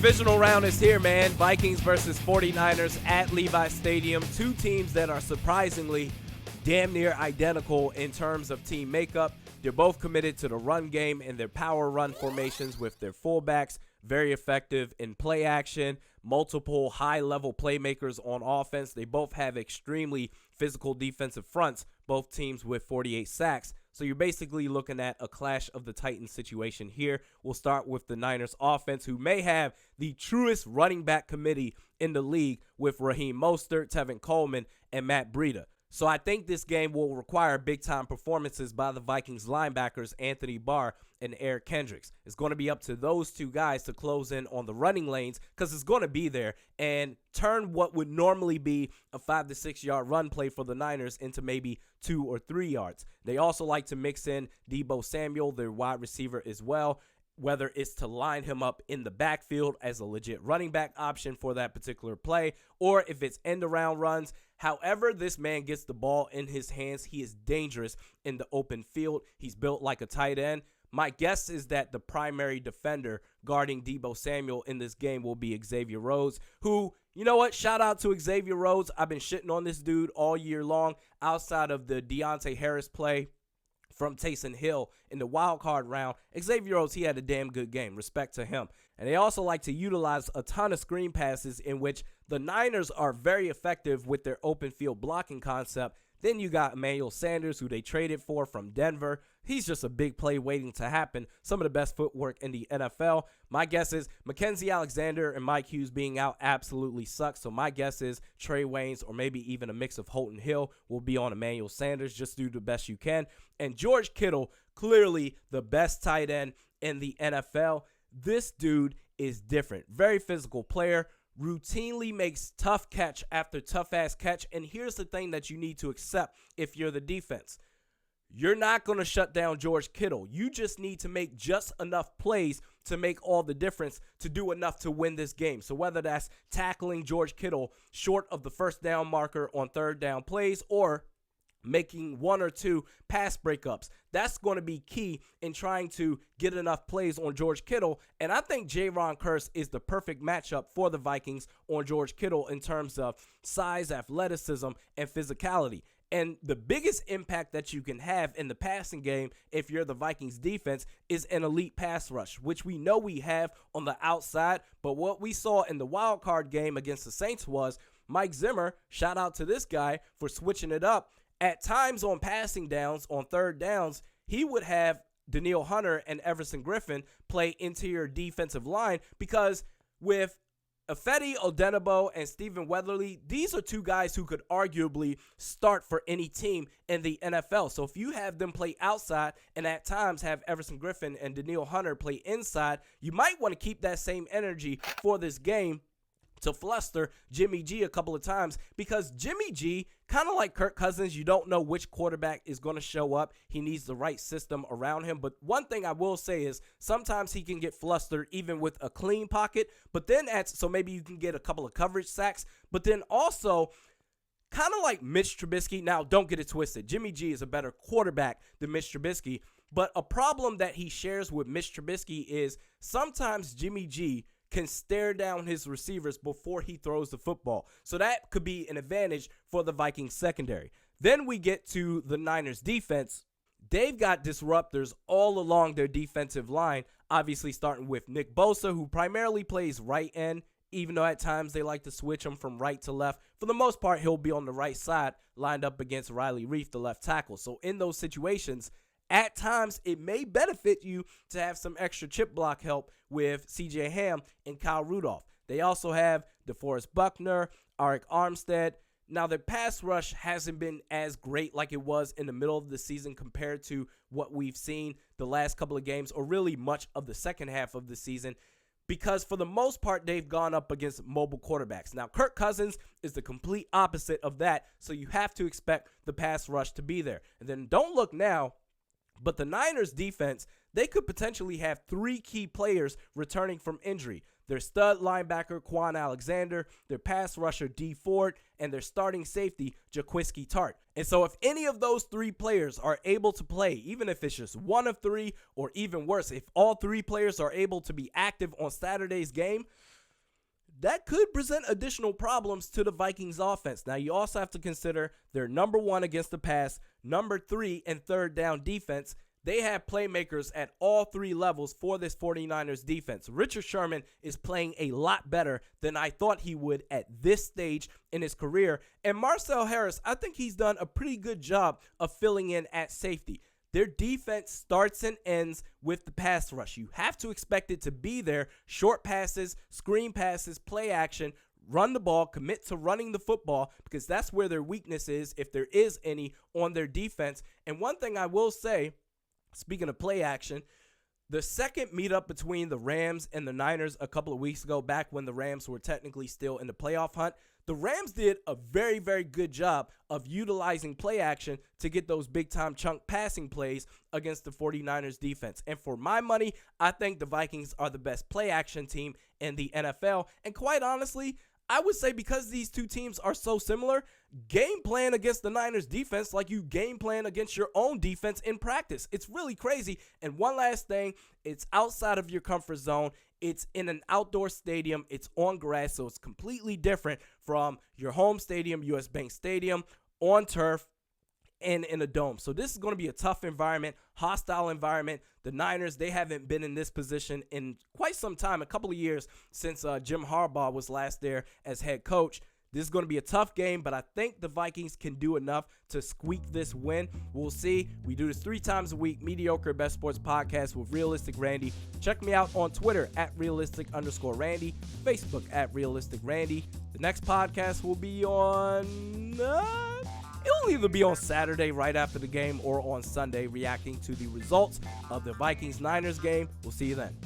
divisional round is here, man. Vikings versus 49ers at Levi Stadium. Two teams that are surprisingly damn near identical in terms of team makeup. They're both committed to the run game and their power run formations with their fullbacks. Very effective in play action, multiple high-level playmakers on offense. They both have extremely physical defensive fronts, both teams with 48 sacks. So you're basically looking at a clash of the Titans situation here. We'll start with the Niners offense, who may have the truest running back committee in the league with Raheem Mostert, Tevin Coleman, and Matt Breida. So I think this game will require big-time performances by the Vikings linebackers Anthony Barr and Eric Kendricks. It's going to be up to those two guys to close in on the running lanes because it's going to be there and turn what would normally be a 5 to 6 yard run play for the Niners into maybe 2 or 3 yards. They also like to mix in Deebo Samuel, their wide receiver, as well, whether it's to line him up in the backfield as a legit running back option for that particular play, or if it's end-around runs. However this man gets the ball in his hands, he is dangerous in the open field. He's built like a tight end. My guess is that the primary defender guarding Deebo Samuel in this game will be Xavier Rhodes, who, you know what, shout out to Xavier Rhodes. I've been shitting on this dude all year long outside of the Deontay Harris play from Taysom Hill in the wild card round. Xavier Rhodes, he had a damn good game. Respect to him. And they also like to utilize a ton of screen passes in which the Niners are very effective with their open field blocking concept. Then you got Emmanuel Sanders, who they traded for from Denver. He's just a big play waiting to happen. Some of the best footwork in the NFL. My guess is Mackenzie Alexander and Mike Hughes being out absolutely sucks. So my guess is Trey Waynes or maybe even a mix of Holton Hill will be on Emmanuel Sanders. Just do the best you can. And George Kittle, clearly the best tight end in the NFL. This dude is different. Very physical player. Routinely makes tough catch after tough-ass catch. And here's the thing that you need to accept if you're the defense. You're not going to shut down George Kittle. You just need to make just enough plays to make all the difference to do enough to win this game. So whether that's tackling George Kittle short of the first down marker on third down plays or making 1 or 2 pass breakups, that's going to be key in trying to get enough plays on George Kittle. And I think Jaron Kearse is the perfect matchup for the Vikings on George Kittle in terms of size, athleticism, and physicality. And the biggest impact that you can have in the passing game if you're the Vikings defense is an elite pass rush, which we know we have on the outside. But what we saw in the wild card game against the Saints was Mike Zimmer, shout out to this guy for switching it up. At times on passing downs, on third downs, he would have Danielle Hunter and Everson Griffin play interior defensive line because with Ifedi Odenigbo and Stephen Weatherly, these are two guys who could arguably start for any team in the NFL. So if you have them play outside and at times have Everson Griffin and Danielle Hunter play inside, you might want to keep that same energy for this game to fluster Jimmy G a couple of times because Jimmy G, kind of like Kirk Cousins, you don't know which quarterback is going to show up. He needs the right system around him. But one thing I will say is sometimes he can get flustered even with a clean pocket. But then so maybe you can get a couple of coverage sacks. But then also kind of like Mitch Trubisky. Now, don't get it twisted. Jimmy G is a better quarterback than Mitch Trubisky. But a problem that he shares with Mitch Trubisky is sometimes Jimmy G can stare down his receivers before he throws the football. So that could be an advantage for the Vikings secondary. Then we get to the Niners defense. They've got disruptors all along their defensive line, obviously starting with Nick Bosa, who primarily plays right end, even though at times they like to switch him from right to left. For the most part, he'll be on the right side, lined up against Riley Reiff, the left tackle. So in those situations, at times, it may benefit you to have some extra chip block help with C.J. Ham and Kyle Rudolph. They also have DeForest Buckner, Arik Armstead. Now, their pass rush hasn't been as great like it was in the middle of the season compared to what we've seen the last couple of games, or really much of the second half of the season, because for the most part, they've gone up against mobile quarterbacks. Now, Kirk Cousins is the complete opposite of that, so you have to expect the pass rush to be there. And then don't look now, but the Niners defense, they could potentially have 3 key players returning from injury. Their stud linebacker, Quan Alexander, their pass rusher, D Ford, and their starting safety, Jaquiski Tart. And so if any of those 3 players are able to play, even if it's just one of 3, or even worse, if all 3 players are able to be active on Saturday's game, that could present additional problems to the Vikings offense. Now, you also have to consider they're number 1 against the pass, number 3 in third down defense. They have playmakers at all 3 levels for this 49ers defense. Richard Sherman is playing a lot better than I thought he would at this stage in his career. And Marcel Harris, I think he's done a pretty good job of filling in at safety. Their defense starts and ends with the pass rush. You have to expect it to be there. Short passes, screen passes, play action, run the ball, commit to running the football, because that's where their weakness is, if there is any, on their defense. And one thing I will say, speaking of play action, the second meetup between the Rams and the Niners a couple of weeks ago, back when the Rams were technically still in the playoff hunt, the Rams did a very, very good job of utilizing play action to get those big-time chunk passing plays against the 49ers defense. And for my money, I think the Vikings are the best play action team in the NFL. And quite honestly, I would say because these two teams are so similar, game plan against the Niners defense like you game plan against your own defense in practice. It's really crazy. And one last thing, it's outside of your comfort zone. It's in an outdoor stadium. It's on grass, so it's completely different from your home stadium, US Bank Stadium, on turf, and in a dome. So this is going to be a tough environment, hostile environment. The Niners, they haven't been in this position in quite some time, a couple of years since Jim Harbaugh was last there as head coach. This is going to be a tough game, but I think the Vikings can do enough to squeak this win. We'll see. We do this 3 times a week, Mediocre Best Sports Podcast with Realistic Randy. Check me out on Twitter at realistic_Randy, Facebook at Realistic Randy. The next podcast will be on... It'll either be on Saturday right after the game or on Sunday reacting to the results of the Vikings-Niners game. We'll see you then.